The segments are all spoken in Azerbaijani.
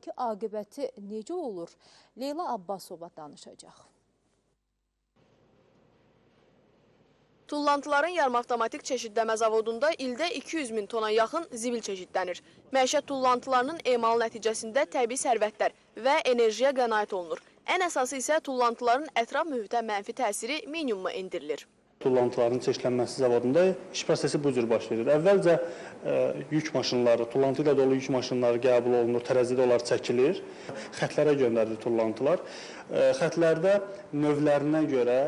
sonrakı aqibəti necə olur? Leyla Abbasova danışacaq. Tullantıların yarım-avtomatik çeşidləmə zavodunda ildə 200 min tona yaxın zibil çeşidlənir. Məişət tullantılarının emalı nəticəsində təbii sərvətlər və enerjiyə qənaət olunur. Ən əsası isə tullantıların ətraf mühitə mənfi təsiri minimuma endirilir. Tullantıların çeşidlənməsi zavodunda iş prosesi bu cür baş verir. Əvvəlcə yük maşınları, tullantı ilə dolu yük maşınları qəbul olunur, tərəzidə onlar çəkilir. Xətlərə göndərilir tullantılar. Xətlərdə növlərinə görə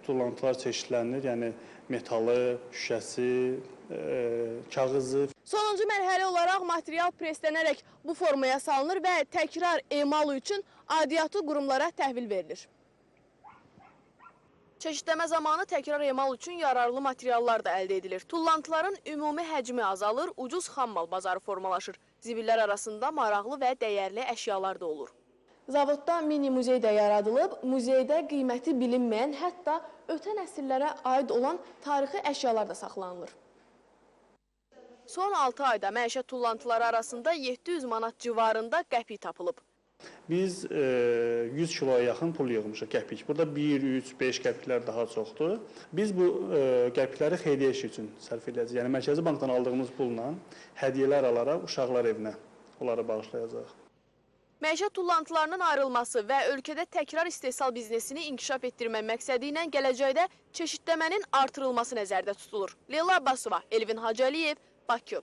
tullantılar çeşidlənir, yəni metalı, şüşəsi, kağızı. Sonuncu mərhələ olaraq material preslənərək bu formaya salınır və təkrar emalı üçün aidiyyatı qurumlara təhvil verilir. Çeşidləmə zamanı təkrar emal üçün yararlı materiallar da əldə edilir. Tullantıların ümumi həcmi azalır, ucuz xammal bazarı formalaşır. Zibillər arasında maraqlı və dəyərli əşyalar da olur. Zavodda mini muzey də yaradılıb, muzeydə qiyməti bilinməyən, hətta ötən əsrlərə aid olan tarixi əşyalar da saxlanılır. Son 6 ayda məişət tullantıları arasında 700 manat civarında qəpik tapılıb. Biz 100 kiloya yaxın pul yığmışıq qəpik. Burada 1, 3, 5 qəpiklər daha çoxdur. Biz bu qəpikləri xeyriyyə işi üçün sərf edəcəyik. Yəni Mərkəzi Bankdan aldığımız pulla hədiyyələr alaraq uşaqlar evinə onları bağışlayacaq. Məişət tullantılarının ayrılması və ölkədə təkrar istehsal biznesini inkişaf etdirmək məqsədi ilə gələcəkdə çeşidləmənin artırılması nəzərdə tutulur. Leyla Abbasova, Elvin Hacəliyev, Bakı.